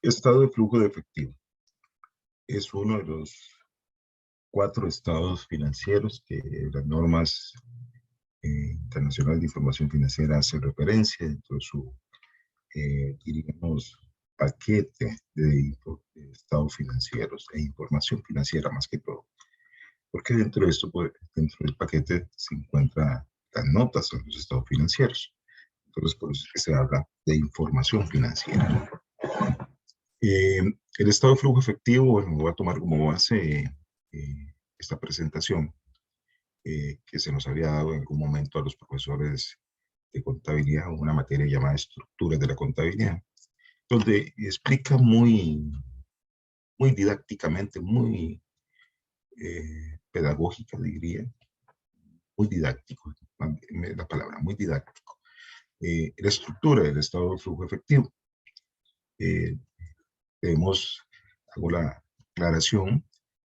Estado de flujo de efectivo. Es uno de los 4 estados financieros que las normas internacionales de información financiera hacen referencia dentro de su, diríamos, paquete de estados financieros e información financiera más que todo. Porque dentro de esto, pues, dentro del paquete se encuentran las notas de los estados financieros. Entonces, por eso es que se habla de información financiera. El estado de flujo efectivo, bueno, voy a tomar como base esta presentación que se nos había dado en algún momento a los profesores de contabilidad, una materia llamada estructuras de la contabilidad, donde explica muy didácticamente, muy pedagógica, diría, muy didáctico, la palabra, muy didáctico, la estructura del estado de flujo efectivo. Hago la aclaración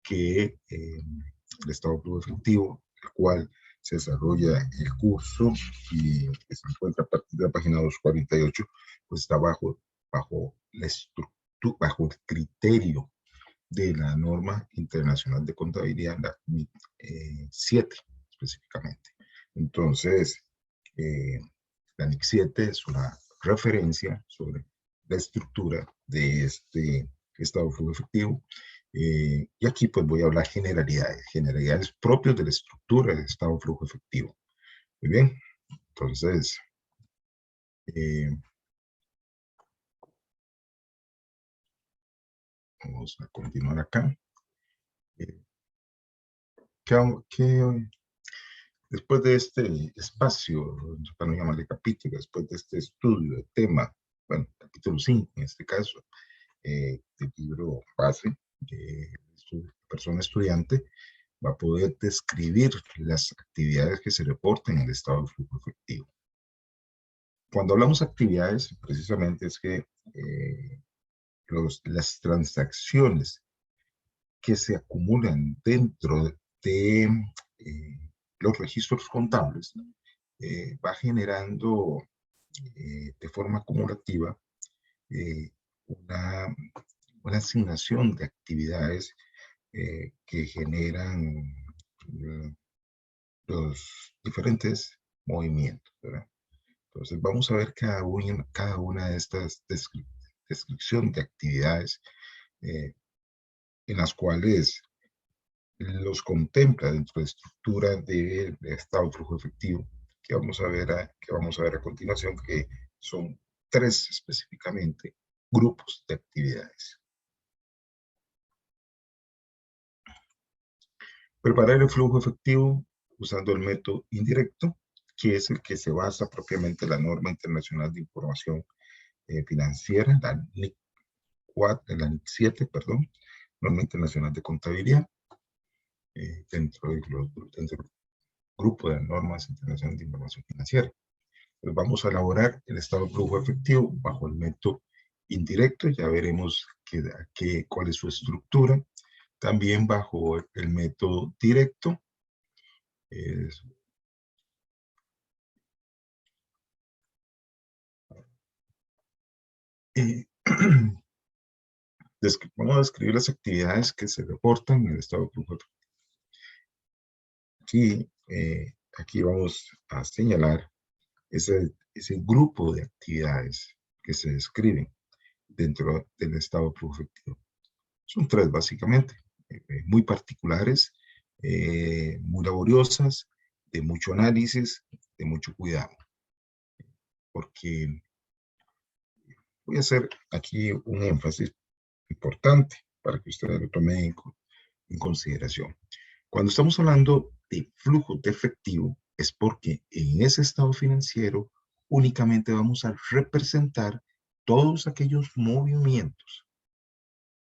que el estado de flujo efectivo, el cual se desarrolla el curso y que se encuentra a partir de la página 248, pues está bajo la estructura, bajo el criterio de la norma internacional de contabilidad, la NIC 7 específicamente. Entonces, la NIC 7 es una referencia sobre la estructura de este estado de flujo efectivo. Y aquí pues voy a hablar generalidades propias de la estructura del estado de flujo efectivo. Muy bien, entonces, vamos a continuar acá. Después de este espacio, para no llamarle capítulo, después de este estudio de tema, bueno, capítulo 5 en este caso, del libro base, persona estudiante, va a poder describir las actividades que se reportan en el estado de flujo efectivo. Cuando hablamos de actividades, precisamente es que las transacciones que se acumulan dentro de los registros contables va generando de forma acumulativa una asignación de actividades que generan los diferentes movimientos, ¿verdad? Entonces vamos a ver cada una de estas descripción de actividades en las cuales los contempla dentro de la estructura de estado de flujo efectivo que vamos a ver a continuación, que son 3 específicamente grupos de actividades. Preparar el flujo efectivo usando el método indirecto, que es el que se basa propiamente en la norma internacional de información financiera, la NIC 7, perdón, norma internacional de contabilidad, dentro del grupo de normas internacionales de información financiera. Pues vamos a elaborar el estado de flujo efectivo bajo el método indirecto, ya veremos cuál es su estructura. También bajo el método directo, vamos a describir las actividades que se reportan en el estado de flujo efectivo. Aquí vamos a señalar ese grupo de actividades que se describen dentro del estado de flujo efectivo. Son 3 básicamente, muy particulares, muy laboriosas, de mucho análisis, de mucho cuidado. Porque voy a hacer aquí un énfasis importante para que ustedes lo tomen en consideración. Cuando estamos hablando de flujo de efectivo, es porque en ese estado financiero únicamente vamos a representar todos aquellos movimientos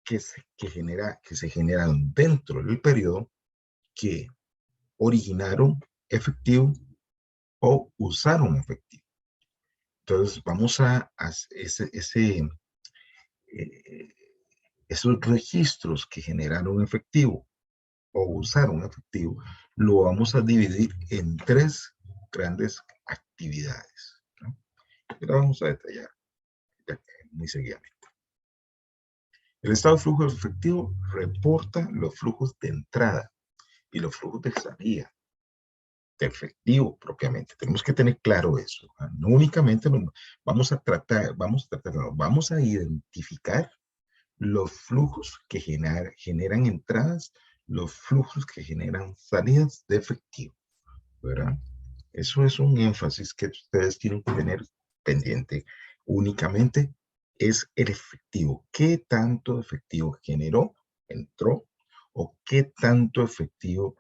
que se generaron dentro del periodo que originaron efectivo o usaron efectivo. Entonces vamos a esos registros que generaron efectivo o usaron efectivo, lo vamos a dividir en 3 grandes actividades, ¿no? Y la vamos a detallar muy seguidamente. El estado de flujo efectivo reporta los flujos de entrada y los flujos de salida de efectivo propiamente. Tenemos que tener claro eso. No únicamente vamos a identificar los flujos que generan entradas, los flujos que generan salidas de efectivo, ¿verdad? Eso es un énfasis que ustedes tienen que tener pendiente. Únicamente es el efectivo. ¿Qué tanto efectivo generó, entró, o qué tanto efectivo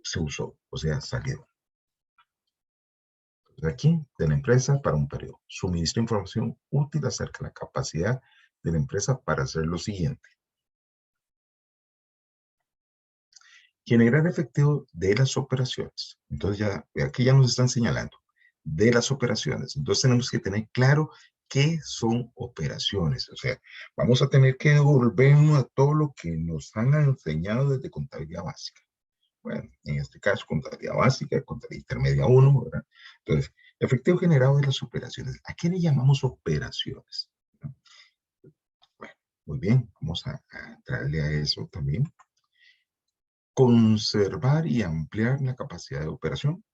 se usó, o sea, salió? Entonces, aquí, de la empresa para un periodo. Suministra información útil acerca de la capacidad de la empresa para hacer lo siguiente. Generar efectivo de las operaciones. Entonces ya, aquí ya nos están señalando de las operaciones. Entonces tenemos que tener claro qué son operaciones. O sea, vamos a tener que devolvernos a todo lo que nos han enseñado desde contabilidad básica. Bueno, en este caso, contabilidad básica, contabilidad intermedia 1, ¿verdad? Entonces, efectivo generado de las operaciones. ¿A qué le llamamos operaciones? Bueno, muy bien, vamos a entrarle a eso también. Conservar y ampliar la capacidad de operación,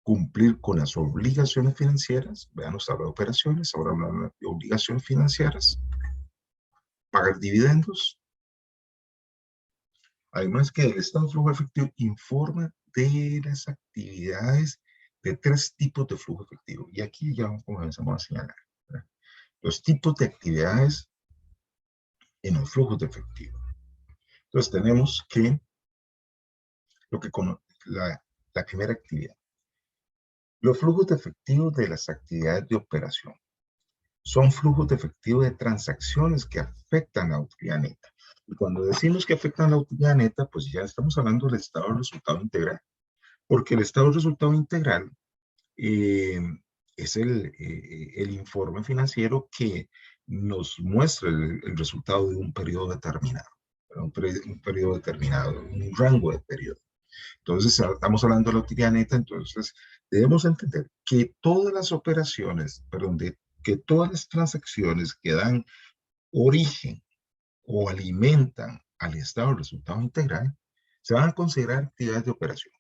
cumplir con las obligaciones financieras, vean, nos habla de operaciones, ahora habla de obligaciones financieras, pagar dividendos, además que el estado de flujo efectivo informa de las actividades de 3 tipos de flujo efectivo, y aquí ya comenzamos a señalar, ¿verdad? Los tipos de actividades en los flujos de efectivo. Entonces tenemos que, la primera actividad, los flujos de efectivo de las actividades de operación. Son flujos de efectivo de transacciones que afectan la utilidad neta. Y cuando decimos que afectan la utilidad neta, pues ya estamos hablando del estado de resultado integral. Porque el estado de resultado integral eh, es el informe financiero que nos muestra el resultado de un periodo determinado. Un periodo determinado, un rango de periodo. Entonces, estamos hablando de la utilidad neta, entonces debemos entender que todas las operaciones, perdón, que todas las transacciones que dan origen o alimentan al estado del resultado integral, se van a considerar actividades de operación.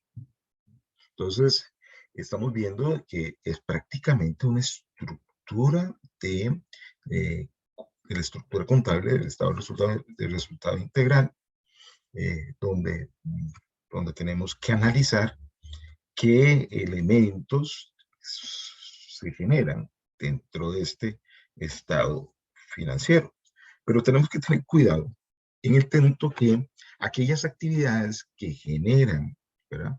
Entonces, estamos viendo que es prácticamente una estructura de la estructura contable del estado del resultado integral, donde, donde tenemos que analizar qué elementos se generan dentro de este estado financiero. Pero tenemos que tener cuidado en el tanto que aquellas actividades que generan, ¿verdad?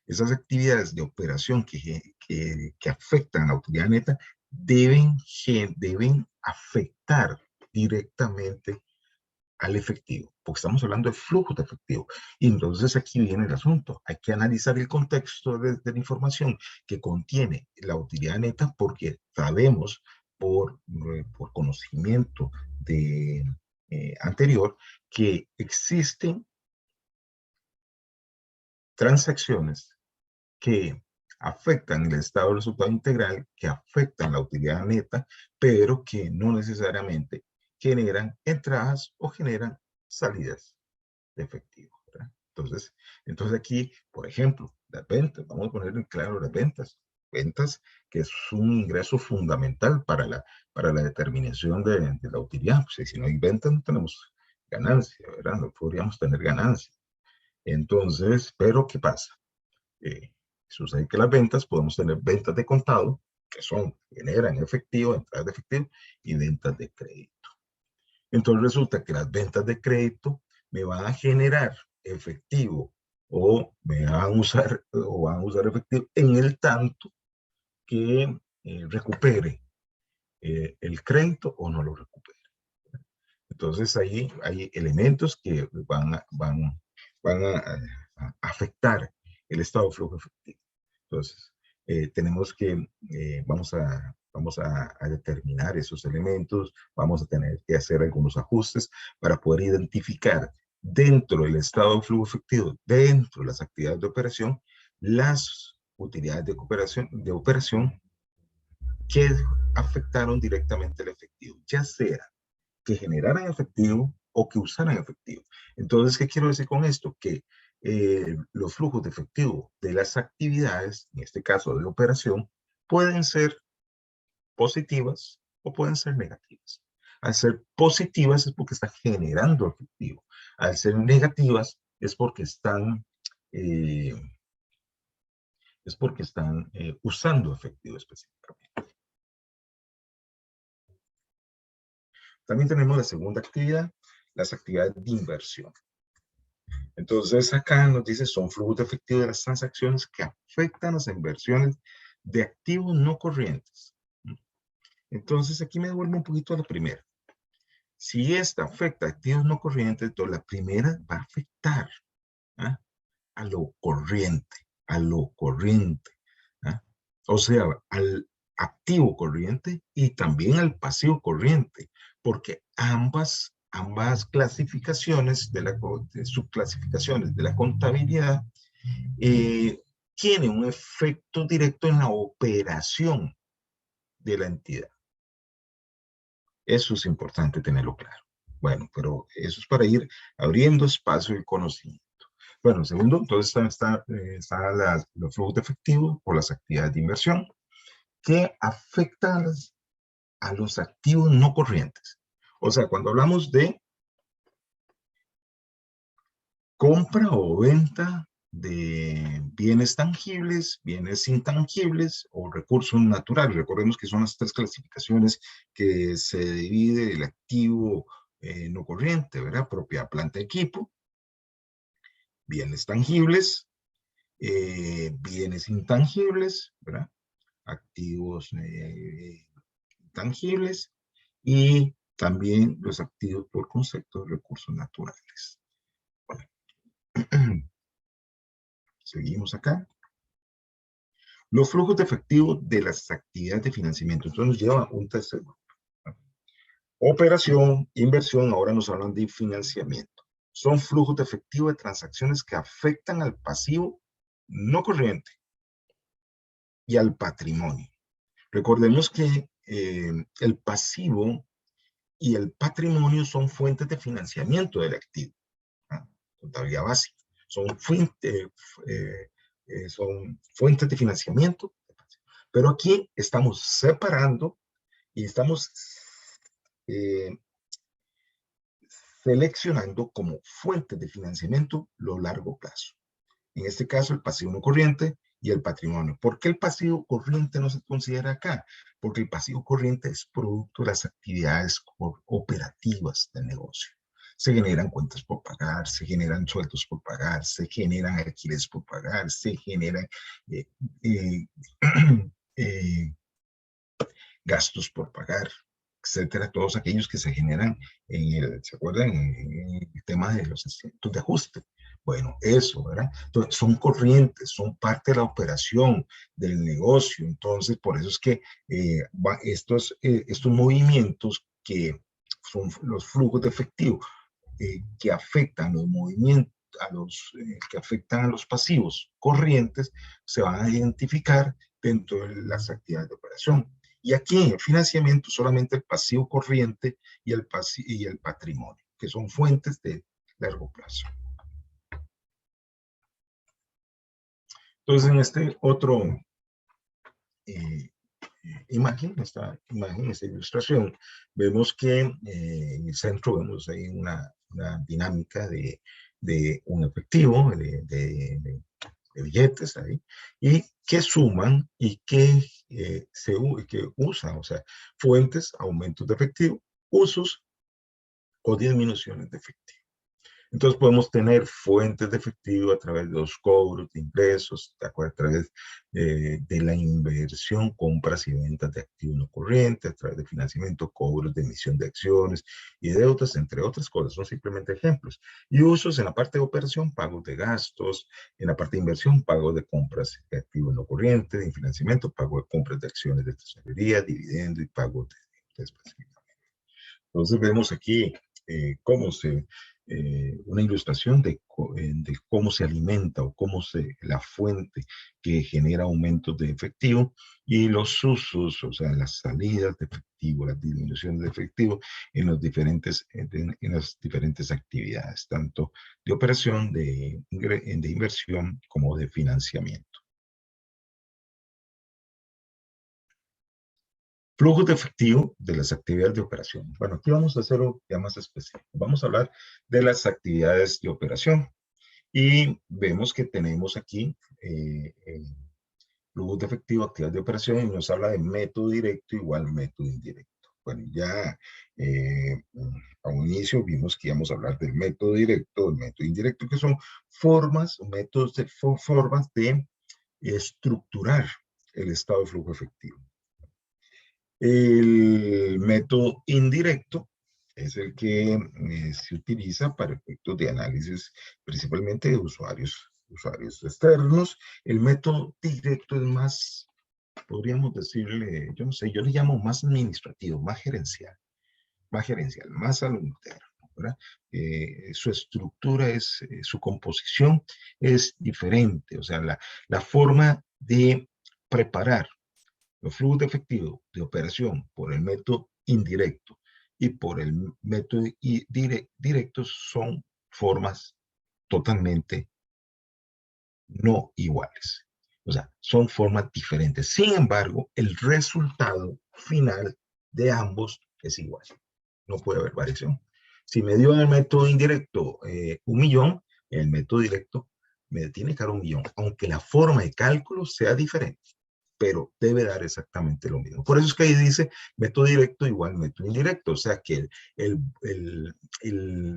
Esas actividades de operación que afectan la utilidad neta deben afectar directamente al efectivo, porque estamos hablando de flujos de efectivo. Y entonces aquí viene el asunto. Hay que analizar el contexto de la información que contiene la utilidad neta, porque sabemos por conocimiento anterior que existen transacciones que afectan el estado del resultado integral, que afectan la utilidad neta, pero que no necesariamente generan entradas o generan salidas de efectivo, ¿verdad? Entonces aquí, por ejemplo, las ventas, vamos a poner en claro las ventas. Ventas, que es un ingreso fundamental para la determinación de la utilidad. Pues, si no hay ventas, no tenemos ganancia, ¿verdad? No podríamos tener ganancia. Entonces, pero ¿qué pasa? Sucede que las ventas, podemos tener ventas de contado, que generan efectivo, entradas de efectivo, y ventas de crédito. Entonces resulta que las ventas de crédito me van a generar efectivo o van a usar efectivo en el tanto que recupere el crédito o no lo recupere. Entonces ahí hay elementos que van a afectar el estado de flujo efectivo. Entonces, tenemos que, vamos a determinar esos elementos, vamos a tener que hacer algunos ajustes para poder identificar dentro del estado de flujo efectivo, dentro de las actividades de operación, las utilidades de operación que afectaron directamente el efectivo, ya sea que generaran efectivo o que usaran efectivo. Entonces, ¿qué quiero decir con esto? Que los flujos de efectivo de las actividades, en este caso de operación, pueden ser positivas o pueden ser negativas. Al ser positivas es porque están generando efectivo. Al ser negativas es porque están eh, usando efectivo específicamente. También tenemos la segunda actividad, las actividades de inversión. Entonces acá nos dice, son flujos de efectivo de las transacciones que afectan las inversiones de activos no corrientes. Entonces aquí me devuelvo un poquito a la primera. Si esta afecta a activos no corrientes, entonces la primera va a afectar, ¿ah?, a lo corriente, ¿ah? O sea, al activo corriente y también al pasivo corriente, porque ambas clasificaciones subclasificaciones de la contabilidad tienen un efecto directo en la operación de la entidad. Eso es importante tenerlo claro. Bueno, pero eso es para ir abriendo espacio de conocimiento. Bueno, segundo, entonces están los flujos de efectivo por las actividades de inversión que afectan a los activos no corrientes. O sea, cuando hablamos de compra o venta de bienes tangibles, bienes intangibles o recursos naturales. Recordemos que son las tres clasificaciones que se divide el activo no corriente, ¿verdad? Propiedad, planta, equipo, bienes tangibles, bienes intangibles, ¿verdad? Activos tangibles y también los activos por concepto de recursos naturales. Bueno. Seguimos acá. Los flujos de efectivo de las actividades de financiamiento. Entonces nos lleva a un tercer grupo. Operación, inversión, ahora nos hablan de financiamiento. Son flujos de efectivo de transacciones que afectan al pasivo no corriente y al patrimonio. Recordemos que el pasivo y el patrimonio son fuentes de financiamiento del activo. Contabilidad básica. Son fuentes de financiamiento. Pero aquí estamos separando y estamos seleccionando como fuentes de financiamiento lo largo plazo. En este caso, el pasivo no corriente y el patrimonio. ¿Por qué el pasivo corriente no se considera acá? Porque el pasivo corriente es producto de las actividades operativas del negocio. Se generan cuentas por pagar, se generan sueldos por pagar, se generan alquileres por pagar, se generan gastos por pagar, etcétera, todos aquellos que se generan ¿se acuerdan? En el tema de los asientos de ajuste. Bueno, eso, ¿verdad? Entonces, son corrientes, son parte de la operación del negocio. Entonces, por eso es que estos movimientos que son los flujos de efectivo que afectan los movimientos, que afectan a los pasivos corrientes, se van a identificar dentro de las actividades de operación. Y aquí en el financiamiento solamente el pasivo corriente y el patrimonio, que son fuentes de largo plazo. Entonces, en este otro esta ilustración, vemos que en el centro vemos ahí una dinámica de un efectivo, de billetes ahí, y que suman y que usan, o sea, fuentes, aumentos de efectivo, usos o disminuciones de efectivo. Entonces podemos tener fuentes de efectivo a través de los cobros de ingresos, a través de la inversión, compras y ventas de activos no corrientes, a través de financiamiento, cobros de emisión de acciones y deudas, entre otras cosas. Son simplemente ejemplos. Y usos en la parte de operación, pagos de gastos, en la parte de inversión, pagos de compras de activos no corrientes, en financiamiento, pago de compras de acciones de tesorería, dividendo y pago de específicamente. Entonces vemos aquí cómo se una ilustración de cómo se alimenta o la fuente que genera aumentos de efectivo y los usos, o sea, las salidas de efectivo, las disminuciones de efectivo en en las diferentes actividades, tanto de operación, de inversión como de financiamiento. Flujos de efectivo de las actividades de operación. Bueno, aquí vamos a hacerlo ya más específico. Vamos a hablar de las actividades de operación. Y vemos que tenemos aquí flujos de efectivo, actividades de operación, y nos habla de método directo igual método indirecto. Bueno, ya a un inicio vimos que íbamos a hablar del método directo, del método indirecto, que son formas o métodos de formas de estructurar el estado de flujo efectivo. El método indirecto es el que se utiliza para efectos de análisis principalmente de usuarios externos. El método directo es más, podríamos decirle, yo no sé, yo le llamo más administrativo, más gerencial, más a lo interno, ¿verdad? Su estructura su composición es diferente, o sea, la forma de preparar los flujos de efectivo de operación por el método indirecto y por el método directo son formas totalmente no iguales. O sea, son formas diferentes. Sin embargo, el resultado final de ambos es igual. No puede haber variación. Si me dio en el método indirecto 1.000.000, el método directo me tiene que dar 1.000.000, aunque la forma de cálculo sea diferente, pero debe dar exactamente lo mismo. Por eso es que ahí dice método directo igual método indirecto, o sea que el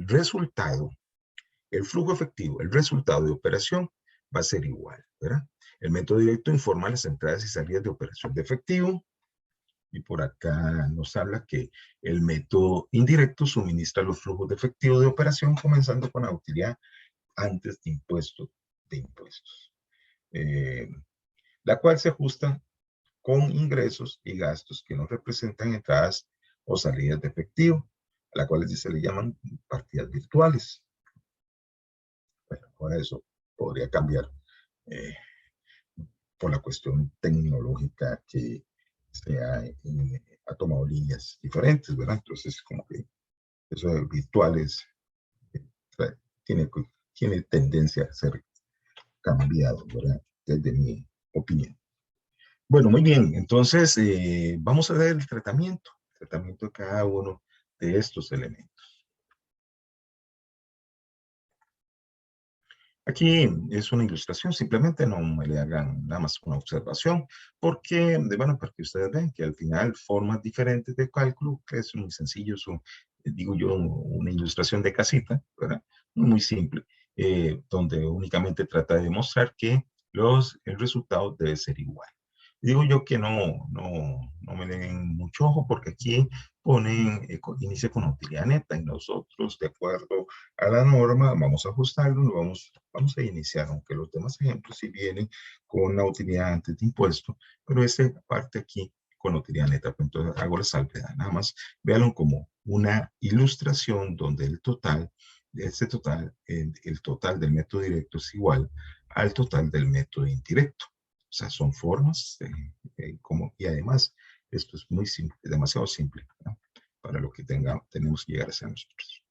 resultado, el flujo efectivo, el resultado de operación va a ser igual, ¿verdad? El método directo informa las entradas y salidas de operación de efectivo, y por acá nos habla que el método indirecto suministra los flujos de efectivo de operación, comenzando con la utilidad antes de impuestos, la cual se ajusta con ingresos y gastos que no representan entradas o salidas de efectivo, a las cuales se le llaman partidas virtuales. Bueno, ahora eso podría cambiar eh, por la cuestión tecnológica que ha tomado líneas diferentes, ¿verdad? Entonces, como que eso de virtuales eh, tiene, tiene tendencia a ser cambiado, ¿verdad? Desde mi opinión. Bueno, muy bien. Entonces, vamos a ver el tratamiento de cada uno de estos elementos. Aquí es una ilustración, simplemente no me le hagan nada más una observación, porque, bueno, para que ustedes vean que al final formas diferentes de cálculo, que es muy sencillo, son, digo yo, una ilustración de casita, ¿verdad? Muy simple, donde únicamente trata de demostrar que el resultado debe ser igual. Digo yo que no me den mucho ojo, porque aquí ponen, inicia con utilidad neta, y nosotros, de acuerdo a la norma, vamos a ajustarlo, vamos a iniciar, aunque los demás ejemplos sí vienen con la utilidad antes de impuesto, pero esta parte aquí con utilidad neta, pues entonces hago la salvedad, nada más véanlo como una ilustración donde el total del método directo es igual al total del método indirecto. O sea, son formas, y además, esto es muy simple, demasiado simple, ¿no? Para lo que tenemos que llegar a ser nosotros.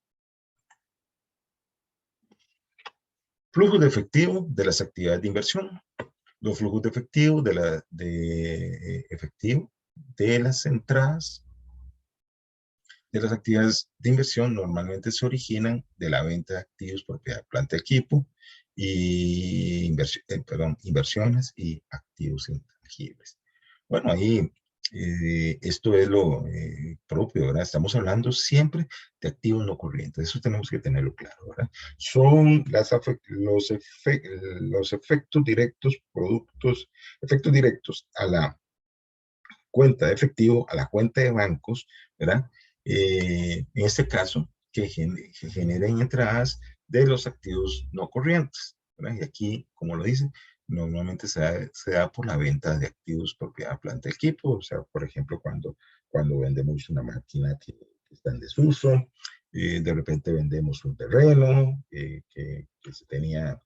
Flujos de efectivo de las actividades de inversión. Los flujos de efectivo de las entradas de las actividades de inversión normalmente se originan de la venta de activos, propiedad, planta, equipo, y inversiones y activos intangibles. Bueno, ahí esto es lo propio, ¿verdad? Estamos hablando siempre de activos no corrientes, eso tenemos que tenerlo claro, ¿verdad? Son los efectos directos, efectos directos a la cuenta de efectivo, a la cuenta de bancos, ¿verdad? En este caso, que generen entradas de los activos no corrientes, ¿verdad? Y aquí, como lo dice, normalmente se da por la venta de activos, propiedad, planta, equipo, o sea, por ejemplo, cuando vendemos una máquina que está en desuso, De repente vendemos un terreno que se tenía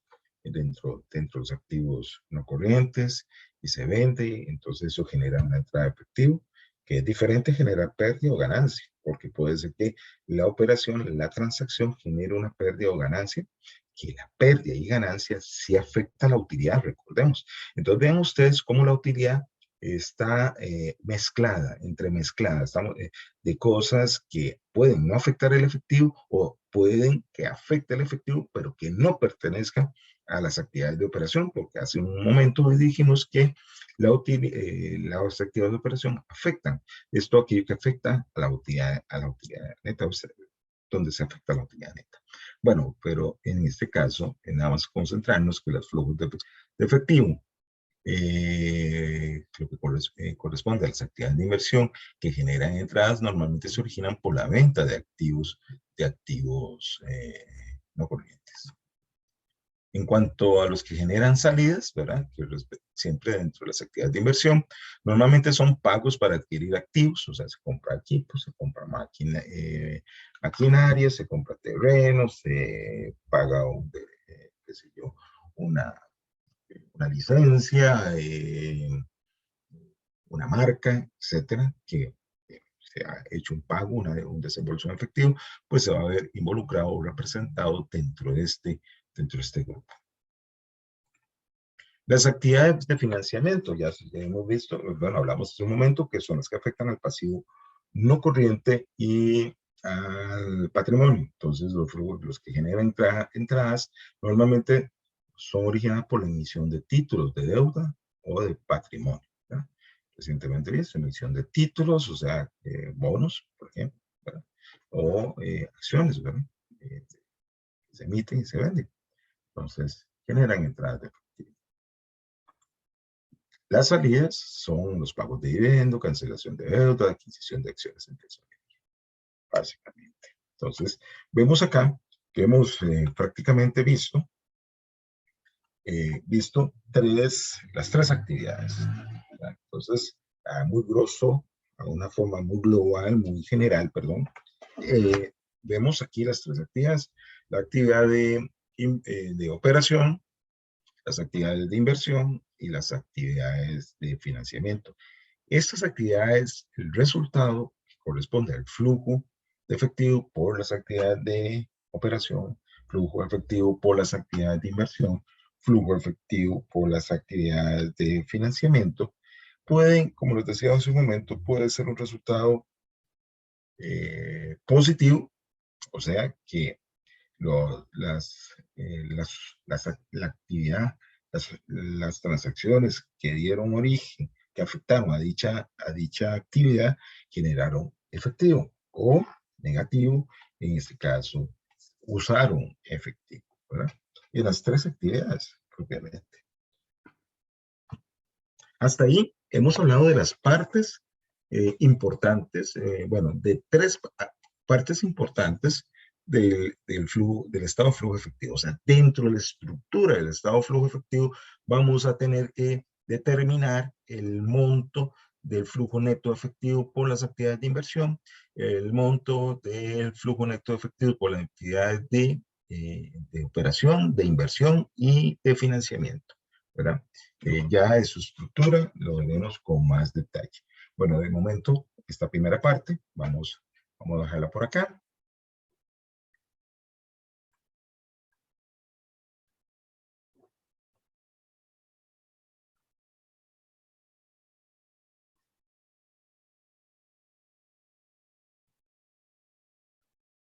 dentro de los activos no corrientes y se vende, entonces eso genera una entrada de efectivo, que es diferente generar pérdida o ganancia, porque puede ser que la operación, la transacción genere una pérdida o ganancia, que la pérdida y ganancia sí afecta a la utilidad, recordemos. Entonces vean ustedes cómo la utilidad está mezclada, entremezclada, estamos, de cosas que pueden no afectar el efectivo o pueden que afecte el efectivo, pero que no pertenezcan a las actividades de operación, porque hace un momento dijimos que las actividades de operación afectan. Esto aquí que afecta a la utilidad neta, donde se afecta la utilidad neta. Bueno, pero en este caso, nada más concentrarnos que los flujos de efectivo, lo que corresponde a las actividades de inversión que generan entradas, normalmente se originan por la venta de activos no corrientes. En cuanto a los que generan salidas, ¿verdad? Que siempre dentro de las actividades de inversión, normalmente son pagos para adquirir activos, o sea, se compra equipos, se compra maquinaria, se compra terrenos, se paga qué sé yo, una licencia, una marca, etcétera, que se ha hecho un pago, un desembolso en efectivo, pues se va a ver involucrado o representado dentro de este grupo. Las actividades de financiamiento, ya hemos visto, bueno, hablamos hace un momento, que son las que afectan al pasivo no corriente y al patrimonio. Entonces, los que generan entradas normalmente son originadas por la emisión de títulos de deuda o de patrimonio, ¿verdad? Recientemente visto, emisión de títulos, o sea, bonos, por ejemplo, ¿verdad? O acciones, ¿verdad? Se emiten y se venden. Entonces, generan entradas de efectivo. Las salidas son los pagos de dividendo, cancelación de deuda, adquisición de acciones en tesorería, básicamente. Entonces, vemos acá que hemos prácticamente visto las tres actividades, ¿verdad? Entonces, muy grosso, a una forma muy global, muy general, perdón, vemos aquí las tres actividades. La actividad de operación, las actividades de inversión y las actividades de financiamiento. Estas actividades, el resultado corresponde al flujo de efectivo por las actividades de operación, flujo efectivo por las actividades de inversión, flujo efectivo por las actividades de financiamiento. Pueden, como les decía hace un momento, puede ser un resultado positivo, o sea que la actividad, las transacciones que dieron origen, que afectaron a dicha actividad, generaron efectivo, o negativo, en este caso, usaron efectivo, ¿verdad? Y las tres actividades, propiamente. Hasta ahí hemos hablado de las partes importantes, bueno, de tres partes importantes del flujo, del estado de flujo efectivo. O sea, dentro de la estructura del estado de flujo efectivo vamos a tener que determinar el monto del flujo neto efectivo por las actividades de inversión, el monto del flujo neto efectivo por las actividades de operación, de inversión y de financiamiento, ¿verdad? Ya en su estructura lo veremos con más detalle. Bueno, de momento, esta primera parte, vamos a dejarla por acá.